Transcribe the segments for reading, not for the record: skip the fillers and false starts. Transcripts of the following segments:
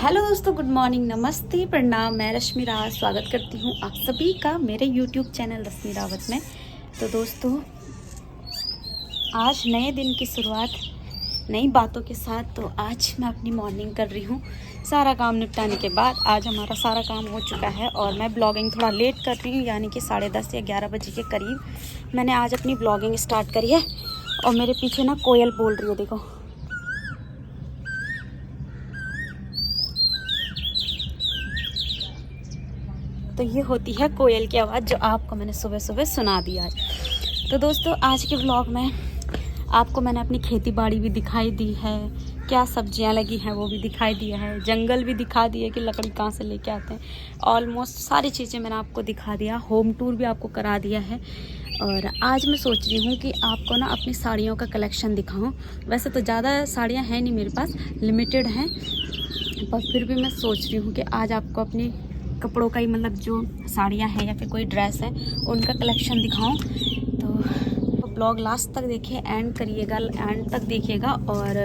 Hello दोस्तों, good morning, नमस्ते, प्रणाम। मैं रश्मि रावत स्वागत करती हूँ आप सभी का मेरे यूट्यूब चैनल रश्मि रावत में। तो दोस्तों, आज नए दिन की शुरुआत नई बातों के साथ। तो आज मैं अपनी मॉर्निंग कर रही हूँ सारा काम निपटाने के बाद। आज हमारा सारा काम हो चुका है और मैं ब्लॉगिंग थोड़ा लेट कर रही हूँ, यानी कि 10:30 या 11 बजे के करीब मैंने आज अपनी ब्लॉगिंग स्टार्ट करी है। और मेरे पीछे ना कोयल बोल रही है, देखो। तो ये होती है कोयल की आवाज़, जो आपको मैंने सुबह सुबह सुना दी आज। तो दोस्तों, आज के ब्लॉग में आपको मैंने अपनी खेती बाड़ी भी दिखाई दी है, क्या सब्जियां लगी हैं वो भी दिखाई दिया है, जंगल भी दिखा दिया कि लकड़ी कहाँ से लेके आते हैं। ऑलमोस्ट सारी चीज़ें मैंने आपको दिखा दिया, होम टूर भी आपको करा दिया है। और आज मैं सोच रही हूँ कि आपको ना अपनी साड़ियों का कलेक्शन दिखाऊँ। वैसे तो ज़्यादा साड़ियाँ हैं नहीं मेरे पास, लिमिटेड हैं, पर फिर भी मैं सोच रही हूँ कि आज आपको अपनी कपड़ों का ही, मतलब जो साड़ियाँ हैं या फिर कोई ड्रेस है, उनका कलेक्शन दिखाऊं। तो ब्लॉग लास्ट तक देखिए, एंड करिएगा, एंड तक देखिएगा। और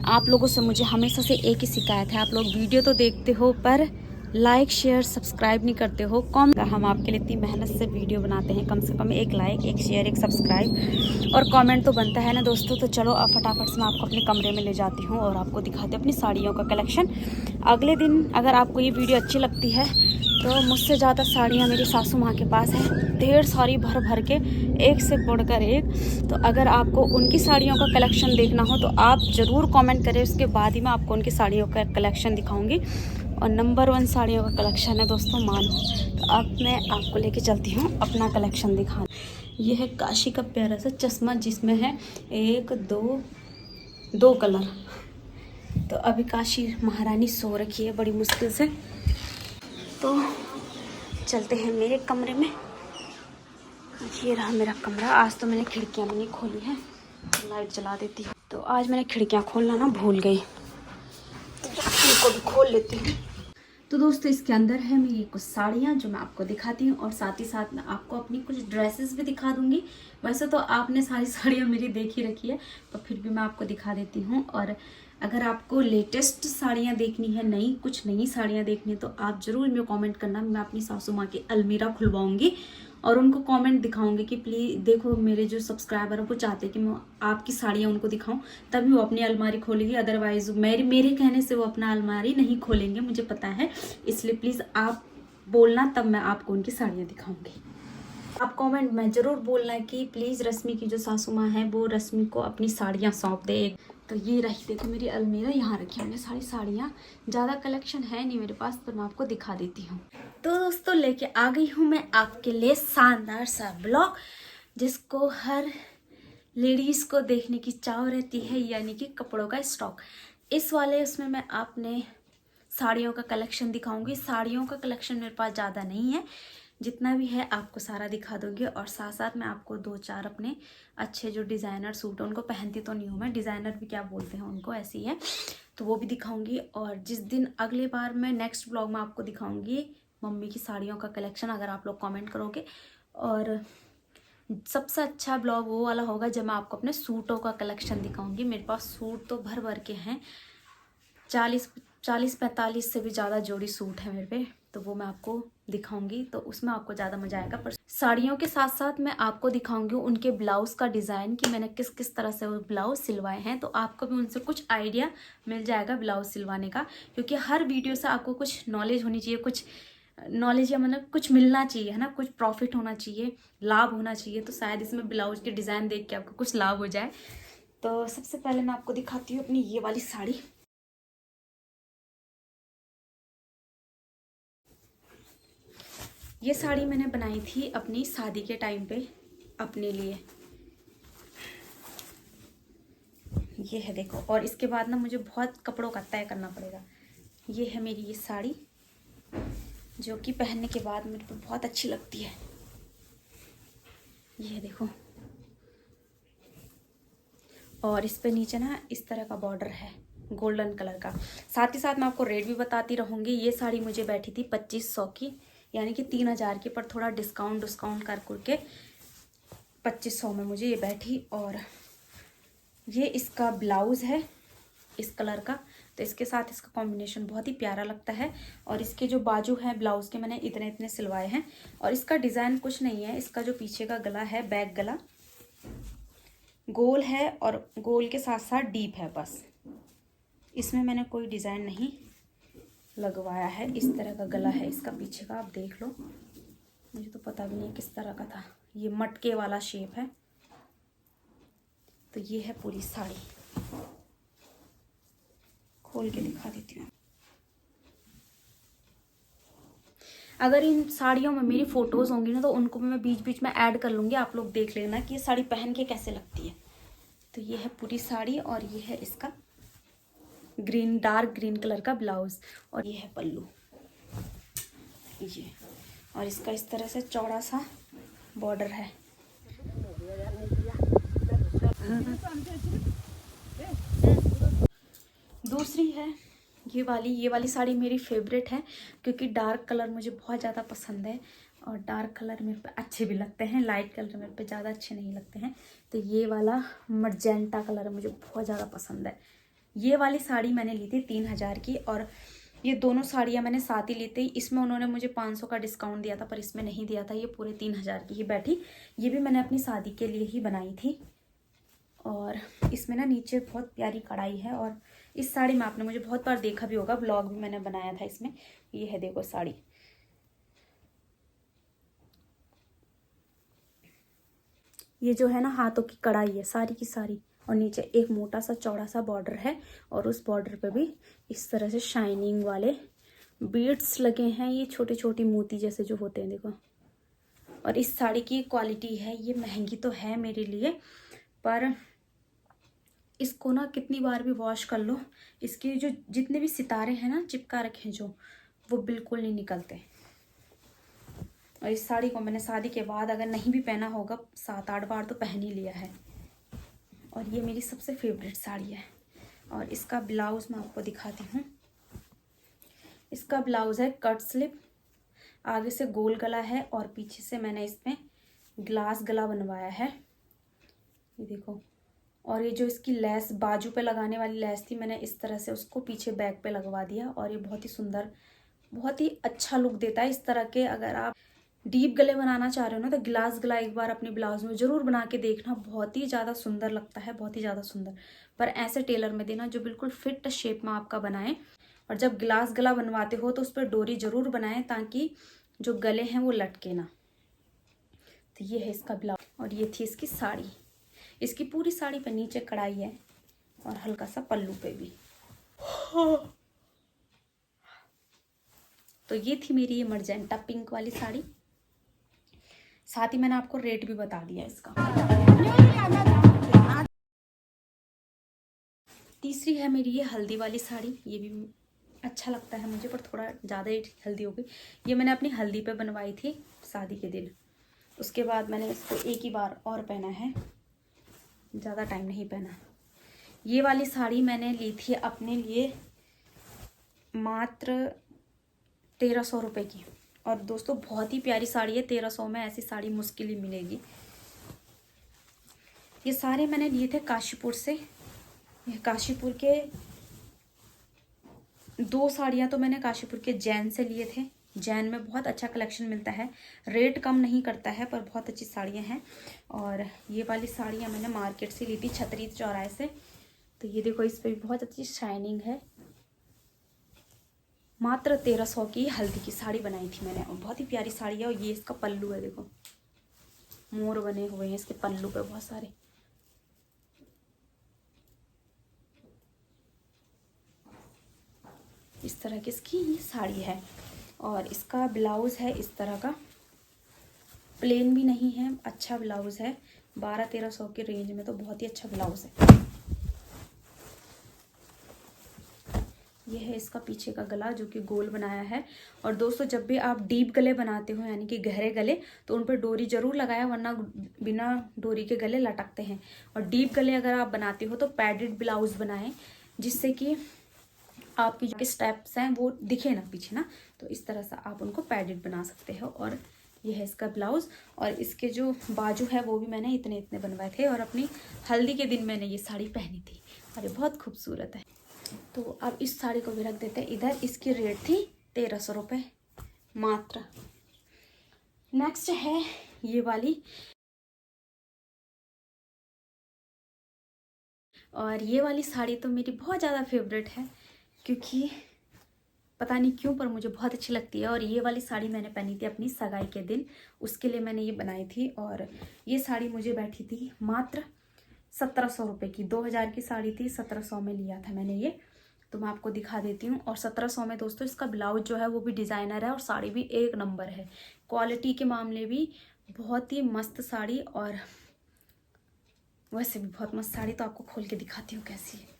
आप लोगों से मुझे हमेशा से एक ही शिकायत है, आप लोग वीडियो तो देखते हो पर लाइक शेयर सब्सक्राइब नहीं करते हो। कम हम आपके लिए इतनी मेहनत से वीडियो बनाते हैं, कम से कम एक लाइक, एक शेयर, एक सब्सक्राइब और कमेंट तो बनता है ना दोस्तों। तो चलो अब फटाफट से मैं आपको अपने कमरे में ले जाती हूँ और आपको दिखाती हूँ अपनी साड़ियों का कलेक्शन। अगले दिन अगर आपको ये वीडियो अच्छी लगती है तो मुझसे ज़्यादा साड़ियाँ मेरी सासू माँ के पास हैं, ढेर सारी भर भर के, एक से बढ़कर एक। तो अगर आपको उनकी साड़ियों का कलेक्शन देखना हो तो आप ज़रूर कमेंट करें, उसके बाद ही मैं आपको उनकी साड़ियों का कलेक्शन दिखाऊंगी। और नंबर 1 साड़ियों का कलेक्शन है दोस्तों, मानो। तो अब मैं आपको लेके चलती हूँ अपना कलेक्शन दिखाने। ये है काशी का प्यारा सा चश्मा, जिसमें है एक दो कलर। तो अभी काशी महारानी सो रखी है बड़ी मुश्किल से। तो चलते हैं मेरे कमरे में। ये रहा मेरा कमरा। आज तो मैंने खिड़कियाँ भी नहीं खोली हैं, लाइट जला देती हूँ। तो आज मैंने खिड़कियाँ खोलना ना भूल गई, तो इनको भी खोल लेती हूँ। तो दोस्तों, इसके अंदर है मेरी कुछ साड़ियाँ जो मैं आपको दिखाती हूँ, और साथ ही साथ मैं आपको अपनी कुछ ड्रेसेस भी दिखा दूँगी। वैसे तो आपने सारी साड़ियाँ मेरी देख ही रखी है, पर फिर भी मैं आपको दिखा देती हूँ। और अगर आपको लेटेस्ट साड़ियाँ देखनी है, कुछ नई साड़ियाँ देखनी है, तो आप ज़रूर मेरे कमेंट करना। मैं अपनी सासू माँ की अलमीरा खुलवाऊँगी और उनको कमेंट दिखाऊंगी कि प्लीज़ देखो, मेरे जो सब्सक्राइबर है वो चाहते हैं कि मैं आपकी साड़ियाँ उनको दिखाऊं, तभी वो अपनी अलमारी खोलेगी। अदरवाइज मेरे कहने से वो अपना अलमारी नहीं खोलेंगे, मुझे पता है। इसलिए प्लीज़ आप बोलना, तब मैं आपको उनकी साड़ियाँ दिखाऊंगी। आप कमेंट में ज़रूर बोलना कि प्लीज़ रश्मि की जो सासू माँ है वो रश्मि को अपनी साड़ियाँ सौंप दे। तो ये रही, देखो मेरी अलमीरा, यहाँ रखी मैंने सारी साड़ियाँ। ज़्यादा कलेक्शन है नहीं मेरे पास, पर मैं आपको दिखा देती हूँ। तो दोस्तों, लेके आ गई हूँ मैं आपके लिए शानदार सा ब्लॉग, जिसको हर लेडीज़ को देखने की चाव रहती है, यानी कि कपड़ों का स्टॉक। इस वाले उसमें मैं आपने साड़ियों का कलेक्शन दिखाऊंगी। साड़ियों का कलेक्शन मेरे पास ज़्यादा नहीं है, जितना भी है आपको सारा दिखा दूंगी। और साथ साथ मैं आपको 2-4 अपने अच्छे जो डिज़ाइनर सूट, उनको पहनती तो नहीं हूँ मैं, डिज़ाइनर भी क्या बोलते हैं उनको, ऐसी है, तो वो भी दिखाऊंगी। और जिस दिन अगले बार मैं नेक्स्ट ब्लॉग में आपको दिखाऊंगी मम्मी की साड़ियों का कलेक्शन, अगर आप लोग कमेंट करोगे। और सबसे अच्छा ब्लॉग वो वाला होगा जब मैं आपको अपने सूटों का कलेक्शन दिखाऊंगी। मेरे पास सूट तो भर भर के हैं, 40-45 से भी ज़्यादा जोड़ी सूट है मेरे पे, तो वो मैं आपको दिखाऊंगी। तो उसमें आपको ज़्यादा मजा आएगा। पर साड़ियों के साथ साथ मैं आपको दिखाऊंगी उनके ब्लाउज़ का डिज़ाइन, कि मैंने किस किस तरह से वो ब्लाउज़ सिलवाए हैं। तो आपको भी उनसे कुछ आइडिया मिल जाएगा ब्लाउज़ सिलवाने का, क्योंकि हर वीडियो से आपको कुछ नॉलेज होनी चाहिए, कुछ नॉलेज या मतलब कुछ मिलना चाहिए, है ना, कुछ प्रॉफिट होना चाहिए, लाभ होना चाहिए। तो शायद इसमें ब्लाउज के डिज़ाइन देख के आपको कुछ लाभ हो जाए। तो सबसे पहले मैं आपको दिखाती हूँ अपनी ये वाली साड़ी। ये साड़ी मैंने बनाई थी अपनी शादी के टाइम पे अपने लिए। ये है, देखो। और इसके बाद ना मुझे बहुत कपड़ों का तय करना पड़ेगा। ये है मेरी ये साड़ी, जो कि पहनने के बाद मेरे को बहुत अच्छी लगती है। ये देखो, और इस पे नीचे ना इस तरह का बॉर्डर है गोल्डन कलर का। साथ ही साथ मैं आपको रेट भी बताती रहूँगी। ये साड़ी मुझे बैठी थी 2500 की, यानी कि 3000 की, पर थोड़ा डिस्काउंट कर के 2500 में मुझे ये बैठी। और ये इसका ब्लाउज़ है इस कलर का। तो इसके साथ इसका कॉम्बिनेशन बहुत ही प्यारा लगता है। और इसके जो बाजू हैं ब्लाउज के मैंने इतने इतने सिलवाए हैं। और इसका डिज़ाइन कुछ नहीं है, इसका जो पीछे का गला है बैक गला गोल है और गोल के साथ साथ डीप है, बस इसमें मैंने कोई डिज़ाइन नहीं लगवाया है। इस तरह का गला है इसका पीछे का, आप देख लो, मुझे तो पता भी नहीं किस तरह का था। ये मटके वाला शेप है। तो ये है पूरी साड़ी, खोल के दिखा देती हूँ। अगर इन साड़ियों में मेरी फोटोज होंगी ना तो उनको मैं बीच बीच में ऐड कर लूँगी, आप लोग देख लेना कि ये साड़ी पहन के कैसे लगती है। तो ये है पूरी साड़ी और ये है इसका ग्रीन, डार्क ग्रीन कलर का ब्लाउज और ये है पल्लू ये। और इसका इस तरह से चौड़ा सा बॉर्डर है। दूसरी है ये वाली साड़ी मेरी फेवरेट है क्योंकि डार्क कलर मुझे बहुत ज़्यादा पसंद है और डार्क कलर मेरे पे अच्छे भी लगते हैं, लाइट कलर मेरे पे ज़्यादा अच्छे नहीं लगते हैं। तो ये वाला मर्जेंटा कलर मुझे बहुत ज़्यादा पसंद है। ये वाली साड़ी मैंने ली थी 3000 की और ये दोनों साड़ियाँ मैंने साथ ही ली थी। इसमें उन्होंने मुझे 500 का डिस्काउंट दिया था पर इसमें नहीं दिया था, ये पूरे 3000 की ही बैठी। ये भी मैंने अपनी शादी के लिए ही बनाई थी और इसमें ना नीचे बहुत प्यारी कढ़ाई है। और इस साड़ी में आपने मुझे बहुत बार देखा भी होगा, ब्लॉग भी मैंने बनाया था इसमें। ये है देखो साड़ी, ये जो है ना हाथों की कढ़ाई है सारी की सारी और नीचे एक मोटा सा चौड़ा सा बॉर्डर है और उस बॉर्डर पे भी इस तरह से शाइनिंग वाले बीड्स लगे हैं, ये छोटे छोटे मोती जैसे जो होते हैं देखो। और इस साड़ी की क्वालिटी है, ये महंगी तो है मेरे लिए पर इसको ना कितनी बार भी वॉश कर लो, इसके जो जितने भी सितारे हैं ना चिपका रखे हैं जो, वो बिल्कुल नहीं निकलते। और इस साड़ी को मैंने शादी के बाद अगर नहीं भी पहना होगा 7-8 बार तो पहन ही लिया है। और ये मेरी सबसे फेवरेट साड़ी है। और इसका ब्लाउज मैं आपको दिखाती हूँ। इसका ब्लाउज है कट स्लिप, आगे से गोल गला है और पीछे से मैंने इसमें ग्लास गला बनवाया है, ये देखो। और ये जो इसकी लेस बाजू पे लगाने वाली लेस थी, मैंने इस तरह से उसको पीछे बैक पे लगवा दिया और ये बहुत ही सुंदर, बहुत ही अच्छा लुक देता है इस तरह के। अगर आप डीप गले बनाना चाह रहे हो ना तो ग्लास गला एक बार अपने ब्लाउज में ज़रूर बना के देखना, बहुत ही ज़्यादा सुंदर लगता है, बहुत ही ज़्यादा सुंदर। पर ऐसे टेलर में देना जो बिल्कुल फिट शेप में आपका बनाए। और जब ग्लास गला बनवाते हो तो उस पर डोरी ज़रूर बनाएं ताकि जो गले हैं वो लटके ना। तो ये है इसका ब्लाउज और ये थी इसकी साड़ी। इसकी पूरी साड़ी पे नीचे कढ़ाई है और हल्का सा पल्लू पे भी। तो ये थी मेरी ये मर्जेंटा पिंक वाली साड़ी। साथ ही मैंने आपको रेट भी बता दिया इसका। तीसरी है मेरी ये हल्दी वाली साड़ी, ये भी अच्छा लगता है मुझे पर थोड़ा ज़्यादा ही हल्दी हो गई। ये मैंने अपनी हल्दी पे बनवाई थी शादी के दिन, उसके बाद मैंने इसको एक ही बार और पहना है, ज़्यादा टाइम नहीं पहना। ये वाली साड़ी मैंने ली थी अपने लिए मात्र 1300 रुपये की। और दोस्तों बहुत ही प्यारी साड़ी है, 1300 में ऐसी साड़ी मुश्किल ही मिलेगी। ये सारे मैंने लिए थे काशीपुर से। ये काशीपुर के 2 साड़ियाँ तो मैंने काशीपुर के जैन से लिए थे। जैन में बहुत अच्छा कलेक्शन मिलता है, रेट कम नहीं करता है पर बहुत अच्छी साड़ियाँ हैं। और ये वाली साड़ियाँ मैंने मार्केट से ली थी छतरी चौराहे से। तो ये देखो इस पर भी बहुत अच्छी शाइनिंग है। मात्र 1300 की हल्दी की साड़ी बनाई थी मैंने और बहुत ही प्यारी साड़ी है। और ये इसका पल्लू है, देखो मोर बने हुए हैं इसके पल्लू पे बहुत सारे। इस तरह की इसकी ये साड़ी है और इसका ब्लाउज है इस तरह का, प्लेन भी नहीं है, अच्छा ब्लाउज है। 1200-1300 के रेंज में तो बहुत ही अच्छा ब्लाउज है। ये है इसका पीछे का गला जो कि गोल बनाया है। और दोस्तों जब भी आप डीप गले बनाते हो यानी कि गहरे गले तो उन पर डोरी जरूर लगाया, वरना बिना डोरी के गले लटकते हैं। और डीप गले अगर आप बनाते हो तो पैडेड ब्लाउज बनाएं जिससे कि आपकी जो स्टेप्स हैं वो दिखे ना पीछे ना, तो इस तरह से आप उनको पैडेड बना सकते हो। और ये है इसका ब्लाउज और इसके जो बाजू है वो भी मैंने इतने इतने बनवाए थे और अपनी हल्दी के दिन मैंने ये साड़ी पहनी थी और ये बहुत खूबसूरत है। तो अब इस साड़ी को भी रख देते हैं इधर। इसकी रेट थी 1300 रुपये मात्र। नेक्स्ट है ये वाली, और ये वाली साड़ी तो मेरी बहुत ज़्यादा फेवरेट है, क्योंकि पता नहीं क्यों पर मुझे बहुत अच्छी लगती है। और ये वाली साड़ी मैंने पहनी थी अपनी सगाई के दिन, उसके लिए मैंने ये बनाई थी। और ये साड़ी मुझे बैठी थी मात्र 1700 रुपये की। 2000 की साड़ी थी, 1700 में लिया था मैंने ये। तो मैं आपको दिखा देती हूँ। और 1700 में दोस्तों इसका ब्लाउज जो है वो भी डिज़ाइनर है, और साड़ी भी एक नंबर है। क्वालिटी के मामले भी बहुत ही मस्त साड़ी, और वैसे भी बहुत मस्त साड़ी। तो आपको खोल के दिखाती हूँ कैसी है।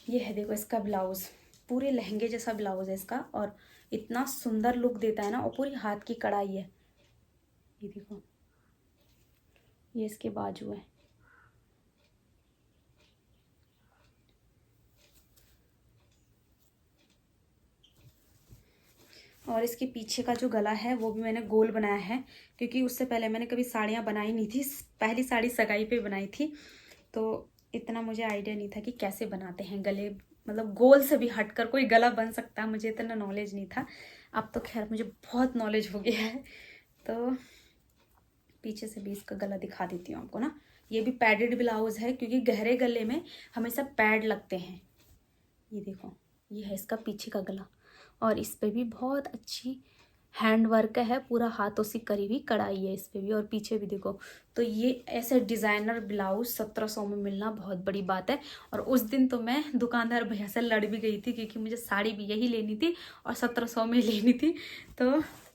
ये है, देखो इसका ब्लाउज, पूरे लहंगे जैसा ब्लाउज है इसका, और इतना सुंदर लुक देता है ना। और पूरी हाथ की कढ़ाई है, ये देखो, ये इसके बाजू है। और इसके पीछे का जो गला है वो भी मैंने गोल बनाया है, क्योंकि उससे पहले मैंने कभी साड़ियाँ बनाई नहीं थी। पहली साड़ी सगाई पे बनाई थी, तो इतना मुझे आइडिया नहीं था कि कैसे बनाते हैं गले, मतलब गोल से भी हटकर कोई गला बन सकता है, मुझे इतना नॉलेज नहीं था। अब तो खैर मुझे बहुत नॉलेज हो गया है। तो पीछे से भी इसका गला दिखा देती हूँ आपको ना। ये भी पैडेड ब्लाउज है, क्योंकि गहरे गले में हमेशा पैड लगते हैं। ये देखो, ये है इसका पीछे का गला, और इस पे भी बहुत अच्छी हैंड वर्क है, पूरा हाथों से करी हुई कढ़ाई है इस पे भी। और पीछे भी देखो। तो ये ऐसे डिज़ाइनर ब्लाउज 1700 में मिलना बहुत बड़ी बात है। और उस दिन तो मैं दुकानदार भैया से लड़ भी गई थी, क्योंकि मुझे साड़ी भी यही लेनी थी और 1700 में लेनी थी। तो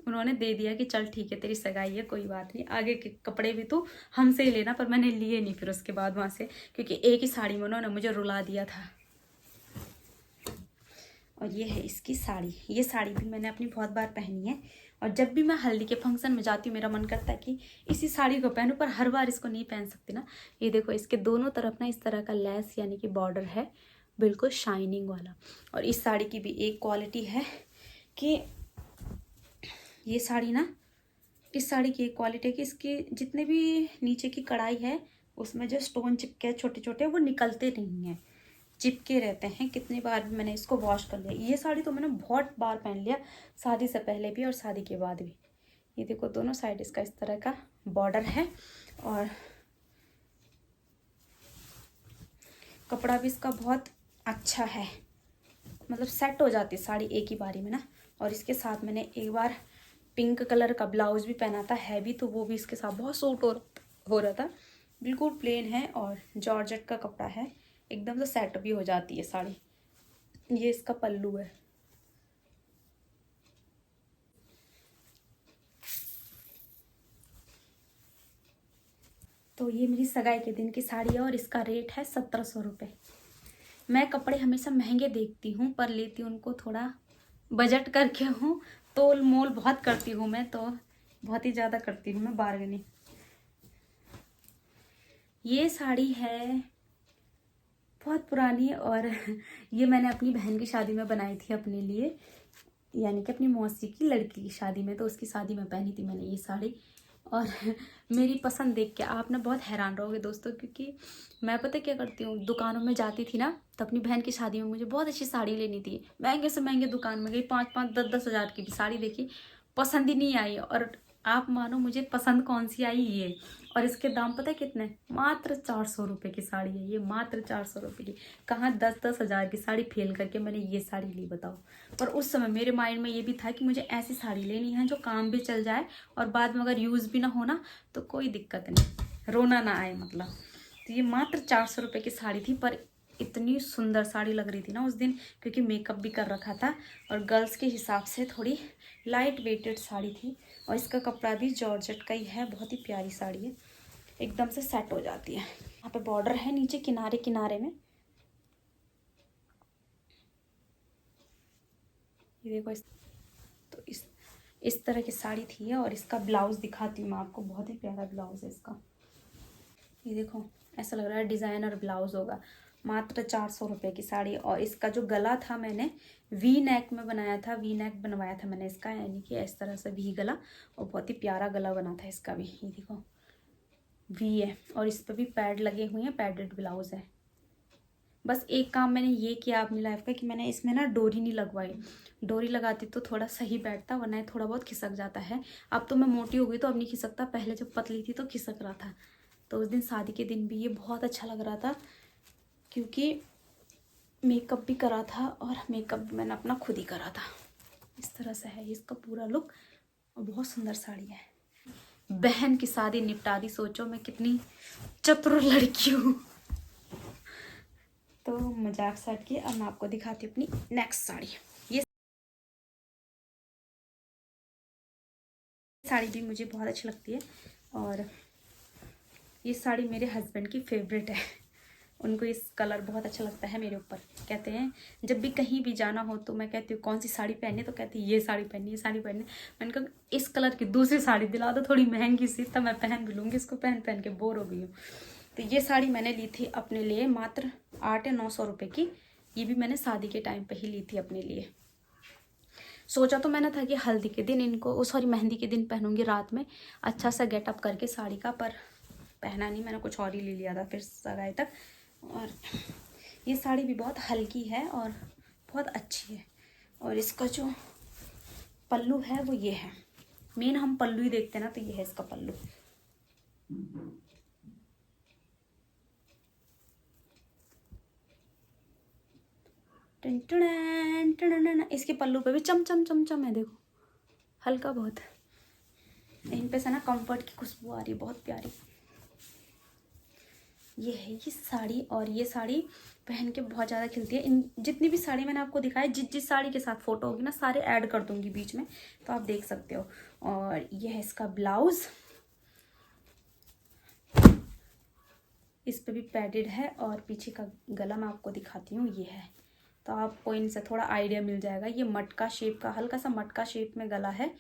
उन्होंने दे दिया कि चल ठीक है, तेरी सगाई है, कोई बात नहीं, आगे के कपड़े भी तो हमसे ही लेना। पर मैंने लिए नहीं फिर उसके बाद वहाँ से, क्योंकि एक ही साड़ी में उन्होंने मुझे रुला दिया था। और ये है इसकी साड़ी। ये साड़ी भी मैंने अपनी बहुत बार पहनी है, और जब भी मैं हल्दी के फंक्शन में जाती हूँ मेरा मन करता है कि इसी साड़ी को पहनूं, पर हर बार इसको नहीं पहन सकती ना। ये देखो, इसके दोनों तरफ ना इस तरह का लेस यानी कि बॉर्डर है, बिल्कुल शाइनिंग वाला। और इस साड़ी की भी एक क्वालिटी है कि ये साड़ी ना, इस साड़ी की एक क्वालिटी है कि इसके जितने भी नीचे की कढ़ाई है उसमें जो स्टोन चिपके छोटे छोटे, वो निकलते नहीं हैं, चिपके रहते हैं। कितनी बार भी मैंने इसको वॉश कर लिया। ये साड़ी तो मैंने बहुत बार पहन लिया, शादी से पहले भी और शादी के बाद भी। ये देखो, दोनों साइड इसका इस तरह का बॉर्डर है, और कपड़ा भी इसका बहुत अच्छा है, मतलब सेट हो जाती है साड़ी एक ही बारी में ना। और इसके साथ मैंने एक बार पिंक कलर का ब्लाउज भी पहना था, हैवी, तो वो भी इसके साथ बहुत सूट हो रहा था। बिल्कुल प्लेन है और जॉर्जेट का कपड़ा है, एकदम से सेट भी हो जाती है साड़ी। ये इसका पल्लू है। तो ये मेरी सगाई के दिन की साड़ी है, और इसका रेट है 1700 रुपये। मैं कपड़े हमेशा महंगे देखती हूँ, पर लेती हूँ उनको थोड़ा बजट करके हूँ। तोल मोल बहुत करती हूँ मैं, तो बहुत ही ज़्यादा करती हूँ मैं बार्गेनिंग। ये साड़ी है बहुत पुरानी, और ये मैंने अपनी बहन की शादी में बनाई थी अपने लिए, यानी कि अपनी मौसी की लड़की की शादी में। तो उसकी शादी में पहनी थी मैंने ये साड़ी। और मेरी पसंद देख के आप ना बहुत हैरान रहोगे दोस्तों, क्योंकि मैं पता क्या करती हूँ, दुकानों में जाती थी ना, तो अपनी बहन की शादी में मुझे बहुत अच्छी साड़ी लेनी थी। महंगे से महंगे दुकान में गई, 5-5, 10-10 हज़ार की भी साड़ी देखी, पसंद ही नहीं आई। और आप मानो मुझे पसंद कौन सी आई, ये। और इसके दाम पता है कितने? मात्र 400 रुपये की साड़ी है ये, मात्र 400 रुपये की। कहाँ 10-10 हज़ार की साड़ी फेल करके मैंने ये साड़ी ली, बताओ। पर उस समय मेरे माइंड में ये भी था कि मुझे ऐसी साड़ी लेनी है जो काम भी चल जाए, और बाद में अगर यूज़ भी ना होना तो कोई दिक्कत नहीं, रोना ना आए मतलब। तो ये मात्र 400 रुपये की साड़ी थी, पर इतनी सुंदर साड़ी लग रही थी ना उस दिन, क्योंकि मेकअप भी कर रखा था, और गर्ल्स के हिसाब से थोड़ी लाइट वेटेड साड़ी थी। और इसका कपड़ा भी जॉर्जेट का ही है, बहुत ही प्यारी साड़ी है, एकदम से सेट हो जाती है। यहाँ पे बॉर्डर है नीचे किनारे किनारे में, ये देखो। तो इस तरह की साड़ी थी, और इसका ब्लाउज दिखाती हूँ मैं आपको, बहुत ही प्यारा ब्लाउज है इसका। ये देखो, ऐसा लग रहा है डिज़ाइनर ब्लाउज होगा। मात्र 400 रुपये की साड़ी। और इसका जो गला था मैंने वी नेक में बनाया था, वी नेक बनवाया था मैंने इसका, यानी कि इस तरह से वी गला, और बहुत ही प्यारा गला बना था इसका भी। ये देखो, वी है, और इस पर भी पैड लगे हुए हैं, पैडेड ब्लाउज है। बस एक काम मैंने ये किया अपनी लाइफ का कि मैंने इसमें ना डोरी नहीं लगवाई। डोरी लगाती तो थोड़ा सही बैठता, वरना ये थोड़ा बहुत खिसक जाता है। अब तो मैं मोटी हो गई तो अब नहीं खिसकता, पहले जब पतली थी तो खिसक रहा था। तो उस दिन शादी के दिन भी ये बहुत अच्छा लग रहा था, क्योंकि मेकअप भी करा था और मेकअप भी मैंने अपना खुद ही करा था। इस तरह से है इसका पूरा लुक और बहुत सुंदर साड़ी है। बहन की शादी निपटा दी, सोचो मैं कितनी चतुर लड़की हूँ। तो मजाक साइड की, अब मैं आपको दिखाती हूँ अपनी नेक्स्ट साड़ी। ये साड़ी भी मुझे बहुत अच्छी लगती है और ये साड़ी मेरे हस्बैंड की फेवरेट है। उनको इस कलर बहुत अच्छा लगता है मेरे ऊपर। कहते हैं जब भी कहीं भी जाना हो तो मैं कहती हूँ कौन सी साड़ी पहने, तो कहती है ये साड़ी पहनी, ये साड़ी पहने। मैंने कहा इस कलर की दूसरी साड़ी दिला दो थोड़ी महंगी सी, तब मैं पहन भी लूँगी, इसको पहन पहन के बोर हो गई हूँ। तो ये साड़ी मैंने ली थी अपने लिए मात्र 8 या 900 रुपये की। ये भी मैंने शादी के टाइम पर ही ली थी अपने लिए। सोचा तो मैंने था कि हल्दी के दिन इनको, सॉरी मेहंदी के दिन पहनूंगी रात में अच्छा सा गेटअप करके साड़ी का, पर पहना नहीं, मैंने कुछ और ही ले लिया था फिर सगाई तक। और ये साड़ी भी बहुत हल्की है और बहुत अच्छी है। और इसका जो पल्लू है वो ये है, मेन हम पल्लू ही देखते हैं ना, तो ये है इसका पल्लू। इसके पल्लू पे भी चमचम चमचम है, देखो हल्का बहुत। इन पे से ना कंफर्ट की खुशबू आ रही है बहुत प्यारी। ये है ये साड़ी, और ये साड़ी पहन के बहुत ज़्यादा खिलती है। इन जितनी भी साड़ी मैंने आपको दिखाई, जिस साड़ी के साथ फोटो होगी ना सारे ऐड कर दूंगी बीच में, तो आप देख सकते हो। और ये है इसका ब्लाउज, इस पे भी पैडेड है। और पीछे का गला मैं आपको दिखाती हूँ, ये है, तो आपको इनसे थोड़ा आइडिया मिल जाएगा। ये मटका शेप का, हल्का सा मटका शेप में गला है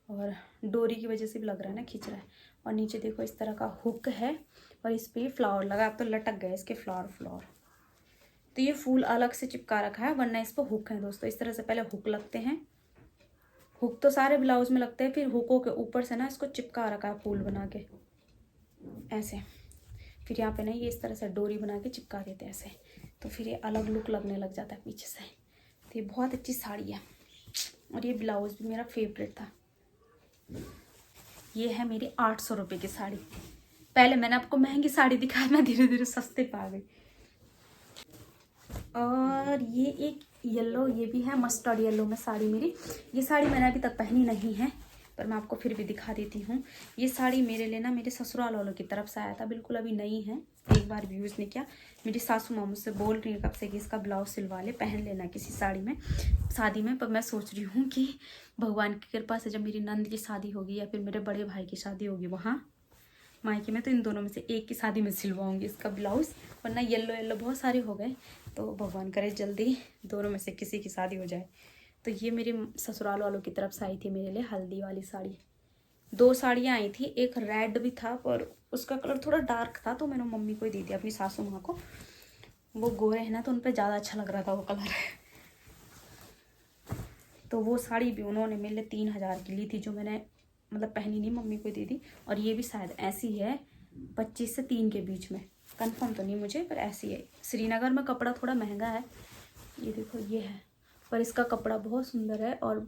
और डोरी की वजह से भी लग रहा है ना खींच रहा है। और नीचे देखो इस तरह का हुक है और इस पे फ्लावर लगा, अब तो लटक गए इसके फ्लावर। तो ये फूल अलग से चिपका रखा है, वरना इस पर हुक है दोस्तों। इस तरह से पहले हुक लगते हैं, हुक तो सारे ब्लाउज में लगते हैं, फिर हुकों के ऊपर से ना इसको चिपका रखा है फूल बना के ऐसे। फिर यहाँ पे ना ये इस तरह से डोरी बना के चिपका देते हैं ऐसे, तो फिर ये अलग लुक लगने लग जाता है पीछे से। तो ये बहुत अच्छी साड़ी है और ये ब्लाउज भी मेरा फेवरेट था। ये है मेरी 800 रुपये की साड़ी। पहले मैंने आपको महंगी साड़ी दिखाई, मैं धीरे धीरे सस्ते पा गई। और ये एक येलो, ये भी है मस्टर्ड येलो में साड़ी मेरी। ये साड़ी मैंने अभी तक पहनी नहीं है, पर मैं आपको फिर भी दिखा देती हूँ। ये साड़ी मेरे लिए ना मेरे ससुराल वालों की तरफ से आया था, बिल्कुल अभी नई है, एक बार भी यूज़ नहीं किया। मेरी सासू माँ मुझसे बोल रही है कब से कि इसका ब्लाउज सिलवा ले, पहन लेना किसी साड़ी में, शादी में। पर मैं सोच रही हूँ कि भगवान की कृपा से जब मेरी नंद की शादी होगी या फिर मेरे बड़े भाई की शादी होगी वहाँ मायके में, तो इन दोनों में से एक की शादी में सिलवाऊंगी इसका ब्लाउज। वरना येलो येलो बहुत सारे हो गए, तो भगवान करे जल्दी दोनों में से किसी की शादी हो जाए। तो ये मेरे ससुराल वालों की तरफ से आई थी मेरे लिए हल्दी वाली साड़ी। 2 साड़ियाँ आई थी, एक रेड भी था पर उसका कलर थोड़ा डार्क था, तो मैंने मम्मी को ही दी थी, अपनी सासू माँ को। वो गोरे है ना, तो उन पर ज़्यादा अच्छा लग रहा था वो कलर। तो वो साड़ी भी उन्होंने मेरे लिए 3000 की ली थी, जो मैंने मतलब पहनी नहीं, मम्मी को दी थी। और ये भी शायद ऐसी है 25 से 3 के बीच में, कंफर्म तो नहीं मुझे, पर ऐसी है। श्रीनगर में कपड़ा थोड़ा महंगा है। ये देखो ये है, पर इसका कपड़ा बहुत सुंदर है और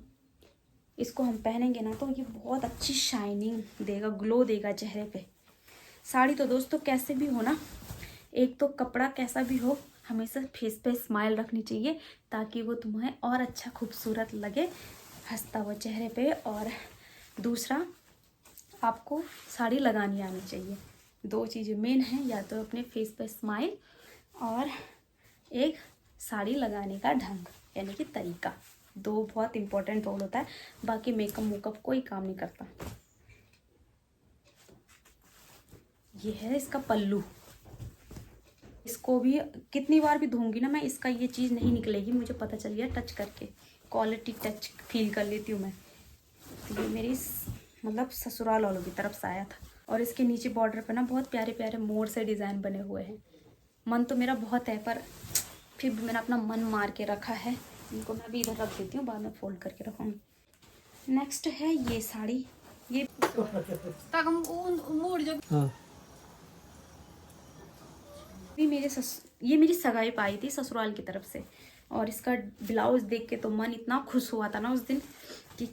इसको हम पहनेंगे ना तो ये बहुत अच्छी शाइनिंग देगा, ग्लो देगा चेहरे पे। साड़ी तो दोस्तों कैसे भी हो ना, एक तो कपड़ा कैसा भी हो, हमेशा फेस पे स्माइल रखनी चाहिए, ताकि वो तुम्हें और अच्छा खूबसूरत लगे, हंसता हुआ चेहरे पे। और दूसरा, आपको साड़ी लगानी आनी चाहिए। 2 चीज़ें मेन हैं, या तो अपने फेस पे स्माइल और एक साड़ी लगाने का ढंग यानी कि तरीका। 2 बहुत इंपॉर्टेंट रोल होता है, बाकी मेकअप कोई काम नहीं करता। ये है इसका पल्लू, इसको भी कितनी बार भी धोऊंगी ना मैं, इसका ये चीज़ नहीं निकलेगी, मुझे पता चल गया टच करके, क्वालिटी टच फील कर लेती हूँ मैं। तो ये मेरी मतलब ससुराल वालों की तरफ से आया था। और इसके नीचे बॉर्डर पे ना बहुत प्यारे प्यारे मोर से डिज़ाइन बने हुए हैं। मन तो मेरा बहुत है, पर फिर भी मैंने अपना मन मार के रखा है। इनको मैं भी इधर रख देती हूँ, बाद में फोल्ड करके रखूँगी। नेक्स्ट है ये साड़ी, ये भी मेरे ये मेरी सगाई पाई थी ससुराल की तरफ से। और इसका ब्लाउज देख के तो मन इतना खुश हुआ था ना उस दिन कि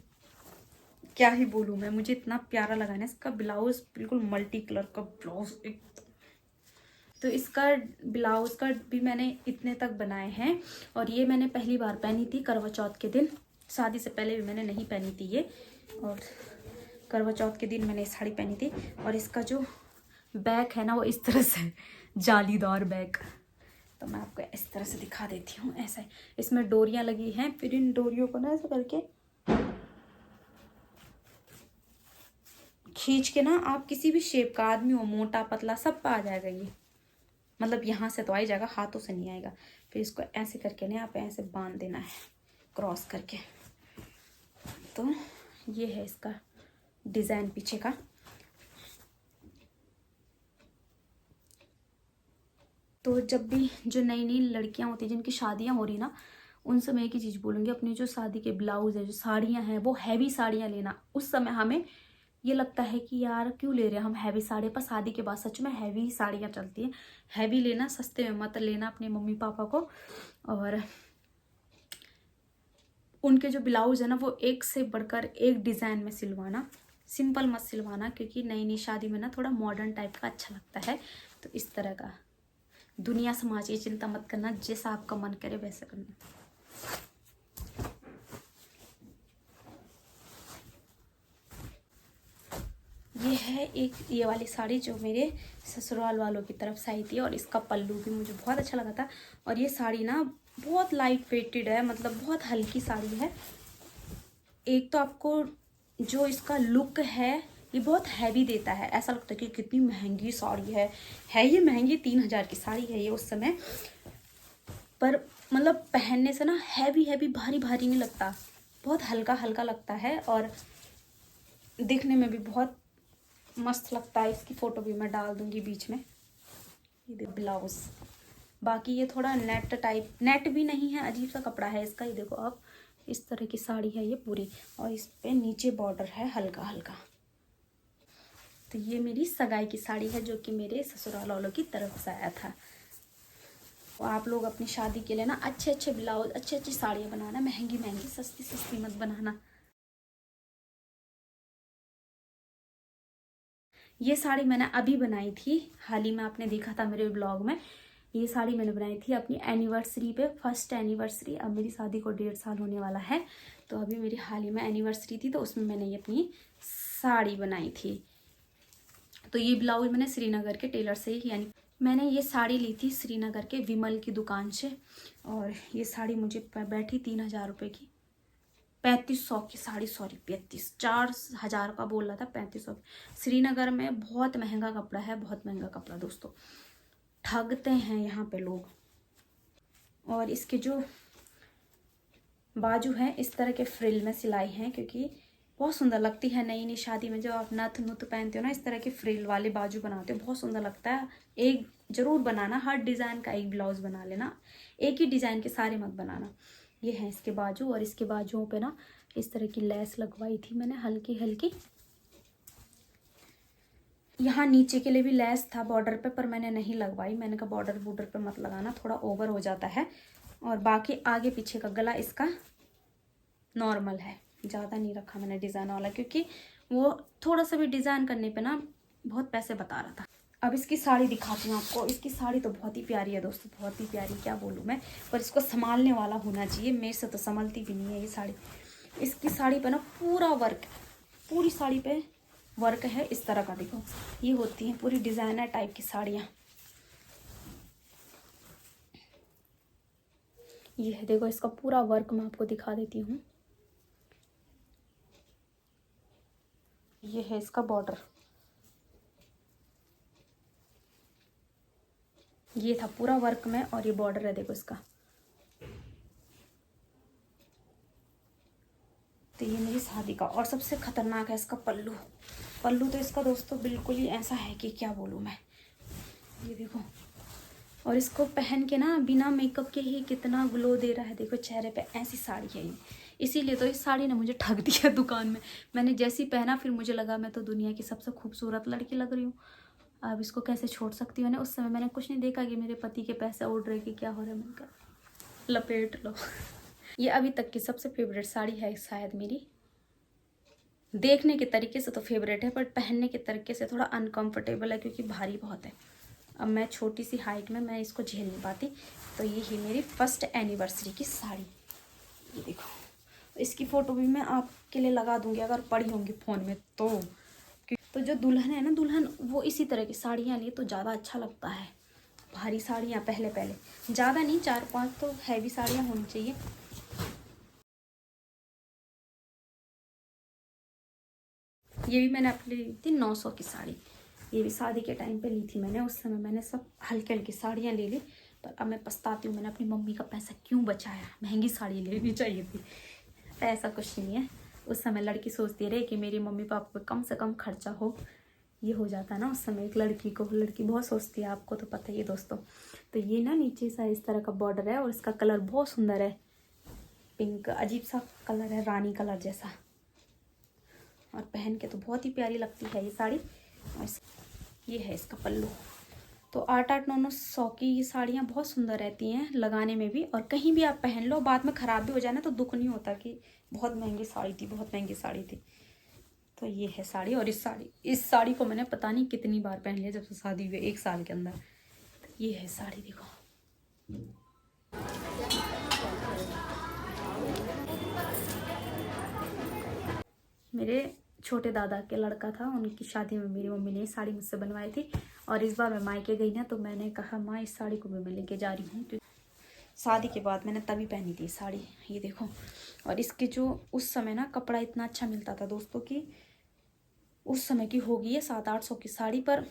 क्या ही बोलूँ मैं, मुझे इतना प्यारा लगा ना इसका ब्लाउज, बिल्कुल मल्टी कलर का ब्लाउज एक। तो इसका ब्लाउज का भी मैंने इतने तक बनाए हैं। और ये मैंने पहली बार पहनी थी करवा चौथ के दिन, शादी से पहले भी मैंने नहीं पहनी थी ये, और करवा चौथ के दिन मैंने ये साड़ी पहनी थी। और इसका जो बैक है ना वो इस तरह से जालीदार बैक, तो मैं आपको इस तरह से दिखा देती हूँ। ऐसा इसमें डोरियाँ लगी हैं, फिर इन डोरियों को ना ऐसा करके खींच के ना आप किसी भी शेप का आदमी हो, मोटा पतला सब पे आ जाएगा ये, मतलब यहाँ से तो आ ही जाएगा, हाथों से नहीं आएगा। फिर इसको ऐसे करके ना आप ऐसे बांध देना है क्रॉस करके। तो ये है इसका डिज़ाइन पीछे का। तो जब भी जो नई नई लड़कियां होती हैं जिनकी शादियां हो रही ना, उनसे मैं एक ही चीज़ बोलूँगी, अपनी जो शादी के ब्लाउज है, जो साड़ियाँ हैं, वो हैवी साड़ियाँ लेना। उस समय हमें ये लगता है कि यार क्यों ले रहे हैं हम हैवी साड़ी, पर शादी के बाद सच में हैवी साड़ियाँ चलती हैं। हैवी लेना, सस्ते में मत लेना अपने मम्मी पापा को। और उनके जो ब्लाउज है ना वो एक से बढ़कर एक डिज़ाइन में सिलवाना, सिंपल मत सिलवाना, क्योंकि नई नई शादी में ना थोड़ा मॉडर्न टाइप का अच्छा लगता है। तो इस तरह का दुनिया समाज की चिंता मत करना, जैसा आपका मन करे वैसे करना। ये है एक ये वाली साड़ी जो मेरे ससुराल वालों की तरफ से आई थी, और इसका पल्लू भी मुझे बहुत अच्छा लगा था। और ये साड़ी ना बहुत लाइट वेटेड है, मतलब बहुत हल्की साड़ी है। एक तो आपको जो इसका लुक है ये बहुत हैवी देता है, ऐसा लगता है कि कितनी महंगी साड़ी है ये महंगी, 3,000 की साड़ी है ये उस समय, पर मतलब पहनने से ना हैवी हैवी भारी भारी नहीं लगता, बहुत हल्का हल्का लगता है। और दिखने में भी बहुत मस्त लगता है। इसकी फ़ोटो भी मैं डाल दूंगी बीच में। ये देखो ब्लाउज, बाकी ये थोड़ा नेट टाइप, नेट भी नहीं है, अजीब सा कपड़ा है इसका। ये देखो आप, इस तरह की साड़ी है ये पूरी, और इस पे नीचे बॉर्डर है हल्का हल्का। तो ये मेरी सगाई की साड़ी है जो कि मेरे ससुराल वालों की तरफ से आया था। और आप लोग अपनी शादी के लिए ना अच्छे अच्छे ब्लाउज, अच्छी अच्छी साड़ियाँ बनाना, महंगी महंगी, सस्ती सस्ती मत बनाना। ये साड़ी मैंने अभी बनाई थी, हाल ही में आपने देखा था मेरे ब्लॉग में। ये साड़ी मैंने बनाई थी अपनी एनिवर्सरी पे, फर्स्ट एनिवर्सरी। अब मेरी शादी को 1.5 साल होने वाला है, तो अभी मेरी हाल ही में एनिवर्सरी थी, तो उसमें मैंने ये अपनी साड़ी बनाई थी। तो ये ब्लाउज मैंने श्रीनगर के टेलर से ही, यानी मैंने ये साड़ी ली थी श्रीनगर के विमल की दुकान से। और ये साड़ी मुझे बैठी 3,000 रुपये की, 3500 की साड़ी, सॉरी 4,000 का बोल रहा था, 3500। श्रीनगर में बहुत महंगा कपड़ा है, बहुत महंगा कपड़ा दोस्तों, ठगते हैं यहाँ पे लोग। और इसके जो बाजू हैं इस तरह के फ्रिल में सिलाई हैं, क्योंकि बहुत सुंदर लगती है नई नई शादी में। जब आप नथ नुथ पहनते हो ना, इस तरह के फ्रिल वाले बाजू बनाते हो, बहुत सुंदर लगता है। एक जरूर बनाना, हर डिज़ाइन का एक ब्लाउज बना लेना, एक ही डिज़ाइन के सारे मत बनाना। ये है इसके बाजू, और इसके बाजुओं पे ना इस तरह की लेस लगवाई थी मैंने हल्की हल्की। यहाँ नीचे के लिए भी लेस था बॉर्डर पे, पर मैंने नहीं लगवाई, मैंने कहा बॉर्डर पे मत लगाना, थोड़ा ओवर हो जाता है। और बाकी आगे पीछे का गला इसका नॉर्मल है, ज़्यादा नहीं रखा मैंने डिज़ाइन वाला, क्योंकि वो थोड़ा सा भी डिज़ाइन करने पे ना बहुत पैसे बता रहा था। अब इसकी साड़ी दिखाती हूँ आपको। इसकी साड़ी तो बहुत ही प्यारी है दोस्तों, बहुत ही प्यारी, क्या बोलूँ मैं, पर इसको संभालने वाला होना चाहिए, मेरे से तो संभलती भी नहीं है ये साड़ी। इसकी साड़ी पे ना पूरा वर्क, पूरी साड़ी पे वर्क है इस तरह का। देखो ये होती है पूरी डिज़ाइनर टाइप की साड़ियाँ। ये है, देखो इसका पूरा वर्क मैं आपको दिखा देती हूँ। ये है इसका बॉर्डर, ये था पूरा वर्क में, और ये बॉर्डर है देखो इसका। तो ये मेरी शादी का, और सबसे खतरनाक है इसका पल्लू। पल्लू तो इसका दोस्तों बिल्कुल ही ऐसा है कि क्या बोलूँ मैं, ये देखो। और इसको पहन के ना बिना मेकअप के ही कितना ग्लो दे रहा है देखो चेहरे पे, ऐसी साड़ी है ये। इसीलिए तो इस साड़ी ने मुझे ठग दिया दुकान में। मैंने जैसी पहना, फिर मुझे लगा मैं तो दुनिया की सबसे खूबसूरत लड़की लग रही हूँ। अब इसको कैसे छोड़ सकती हूँ ना। उस समय मैंने कुछ नहीं देखा कि मेरे पति के पैसे उड़ रहे कि क्या हो रहा है। मैंने कहा लपेट लो। ये अभी तक की सबसे फेवरेट साड़ी है शायद मेरी। देखने के तरीके से तो फेवरेट है, बट पहनने के तरीके से थोड़ा अनकंफर्टेबल है क्योंकि भारी बहुत है। अब मैं छोटी सी हाइट में मैं इसको झेल नहीं पाती। तो ये ही मेरी फर्स्ट एनिवर्सरी की साड़ी। ये देखो, इसकी फ़ोटो भी मैं आपके लिए लगा दूंगी अगर पड़ी होंगी फ़ोन में तो जो दुल्हन है ना, दुल्हन वो इसी तरह की साड़ियाँ लिए तो ज़्यादा अच्छा लगता है। भारी साड़ियाँ पहले ज़्यादा नहीं, 4-5 तो हैवी साड़ियाँ होनी चाहिए। ये भी मैंने अपनी ली थी 900 की साड़ी। ये भी शादी के टाइम पे ली थी मैंने। उस समय मैंने सब हल्की हल्की साड़ियाँ ले ली, पर अब मैं पछताती हूँ मैंने अपनी मम्मी का पैसा क्यों बचाया। महंगी साड़ी लेनी चाहिए थी। ऐसा कुछ नहीं है, उस समय लड़की सोचती रहे कि मेरी मम्मी पापा पे कम से कम खर्चा हो। ये हो जाता है ना उस समय एक लड़की को। लड़की बहुत सोचती है, आपको तो पता ही है दोस्तों। तो ये ना नीचे सा इस तरह का बॉर्डर है और इसका कलर बहुत सुंदर है। पिंक अजीब सा कलर है, रानी कलर जैसा। और पहन के तो बहुत ही प्यारी लगती है ये साड़ी। और ये है इसका पल्लू। तो 8-8, 900 की ये साड़ियाँ बहुत सुंदर रहती हैं लगाने में भी। और कहीं भी आप पहन लो, बाद में ख़राब भी हो जाए ना तो दुख नहीं होता कि बहुत महंगी साड़ी थी, बहुत महंगी साड़ी थी। तो ये है साड़ी। और इस साड़ी को मैंने पता नहीं कितनी बार पहन लिया जब से शादी हुई, 1 साल के अंदर। तो ये है साड़ी, देखो। मेरे छोटे दादा के लड़का था, उनकी शादी में मेरी मम्मी ने साड़ी मुझसे बनवाई थी। और इस बार मैं मायके गई ना तो मैंने कहा माँ इस साड़ी को भी मैं लेके जा रही हूँ, क्योंकि शादी के बाद मैंने तभी पहनी थी साड़ी। ये देखो। और इसके जो उस समय ना कपड़ा इतना अच्छा मिलता था दोस्तों की, उस समय की होगी ये 700-800 की साड़ी, पर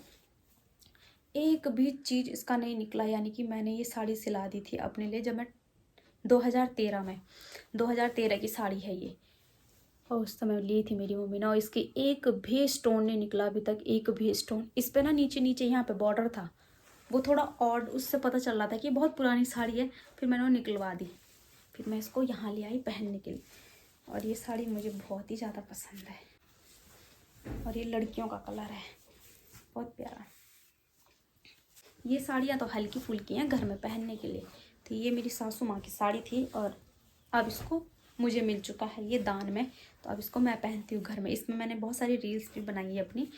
एक भी चीज़ इसका नहीं निकला। यानी कि मैंने ये साड़ी सिला दी थी अपने लिए जब मैं 2013 में, 2013 की साड़ी है ये। और उस समय ली थी मेरी मम्मी ने। और इसके एक भी स्टोन नहीं निकला अभी तक, एक भी स्टोन। इस पे ना नीचे नीचे यहाँ पे बॉर्डर था, वो थोड़ा ऑड, उससे पता चल रहा था कि बहुत पुरानी साड़ी है। फिर मैंने वो निकलवा दी, फिर मैं इसको यहाँ ले आई पहनने के लिए। और ये साड़ी मुझे बहुत ही ज़्यादा पसंद है। और ये लड़कियों का कलर है, बहुत प्यारा। ये साड़ियाँ तो हल्की फुल्की हैं घर में पहनने के लिए। तो ये मेरी सासू माँ की साड़ी थी और अब इसको मुझे मिल चुका है ये दान में। तो अब इसको मैं पहनती हूँ घर में। इसमें मैंने बहुत सारी रील्स भी बनाई है अपनी।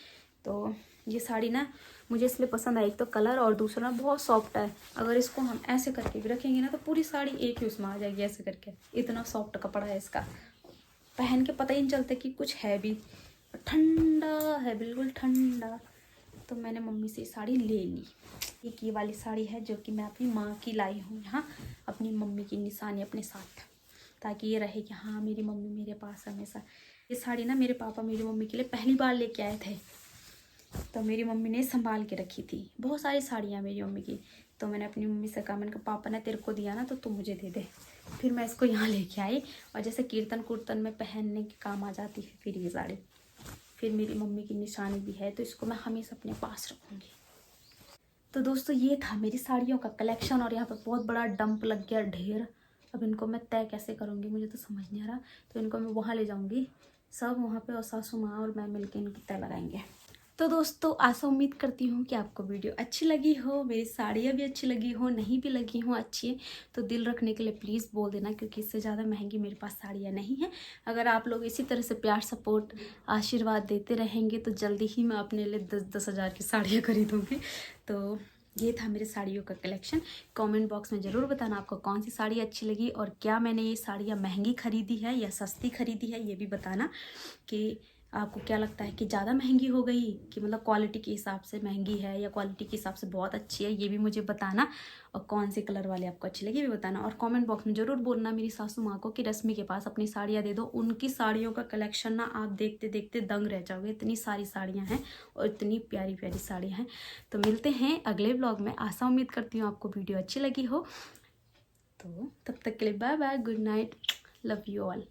तो ये साड़ी ना मुझे इसलिए पसंद आई, एक तो कलर और दूसरा बहुत सॉफ्ट है। अगर इसको हम ऐसे करके भी रखेंगे ना तो पूरी साड़ी एक ही उसमें आ जाएगी ऐसे करके। इतना सॉफ्ट कपड़ा है इसका, पहन के पता ही नहीं चलता कि कुछ है भी। ठंडा है, बिल्कुल ठंडा। तो मैंने मम्मी से साड़ी ले ली। एक ये वाली साड़ी है जो कि मैं अपनी माँ की लाई हूँ यहाँ, अपनी मम्मी की निशानी अपने साथ, ताकि ये रहे कि हाँ मेरी मम्मी मेरे पास हमेशा। ये साड़ी ना मेरे पापा मेरी मम्मी के लिए पहली बार लेके आए थे, तो मेरी मम्मी ने संभाल के रखी थी। बहुत सारी साड़ियाँ मेरी मम्मी की। तो मैंने अपनी मम्मी से कहा, मैंने कहा पापा ने तेरे को दिया ना तो तू मुझे दे दे। फिर मैं इसको यहाँ लेके आई और जैसे कीर्तन कुर्तन में पहनने के काम आ जाती है फिर ये साड़ी। फिर मेरी मम्मी की निशानी भी है तो इसको मैं हमेशा अपने पास रखूँगी। तो दोस्तों ये था मेरी साड़ियों का कलेक्शन। और यहाँ पर बहुत बड़ा डंप लग गया, ढेर। अब इनको मैं तय कैसे करूँगी मुझे तो समझ नहीं आ रहा। तो इनको मैं वहाँ ले जाऊँगी, सब वहाँ पे, और सासू माँ और मैं मिलके इनकी तय लगाएंगे। तो दोस्तों आशा उम्मीद करती हूँ कि आपको वीडियो अच्छी लगी हो, मेरी साड़ियाँ भी अच्छी लगी हो। नहीं भी लगी हो अच्छी है तो दिल रखने के लिए प्लीज़ बोल देना, क्योंकि इससे ज़्यादा महंगी मेरे पास साड़ियाँ नहीं हैं। अगर आप लोग इसी तरह से प्यार सपोर्ट आशीर्वाद देते रहेंगे तो जल्दी ही मैं अपने लिए 10-10 हज़ार की साड़ियाँ खरीदूँगी। तो ये था मेरे साड़ियों का कलेक्शन। कमेंट बॉक्स में ज़रूर बताना आपको कौन सी साड़ी अच्छी लगी, और क्या मैंने ये साड़ियाँ महंगी खरीदी है या सस्ती खरीदी है। ये भी बताना कि आपको क्या लगता है कि ज़्यादा महंगी हो गई, कि मतलब क्वालिटी के हिसाब से महंगी है या क्वालिटी के हिसाब से बहुत अच्छी है। ये भी मुझे बताना। और कौन से कलर वाले आपको अच्छी लगी भी बताना। और कमेंट बॉक्स में ज़रूर बोलना मेरी सासू माँ को कि रश्मि के पास अपनी साड़ियाँ दे दो। उनकी साड़ियों का कलेक्शन ना आप देखते देखते दंग रह जाओगे, इतनी सारी साड़ियाँ हैं और इतनी प्यारी प्यारी साड़ियाँ हैं। तो मिलते हैं अगले ब्लॉग में। आशा उम्मीद करती हूँ आपको वीडियो अच्छी लगी हो। तो तब तक के लिए bye bye, good night, love you all.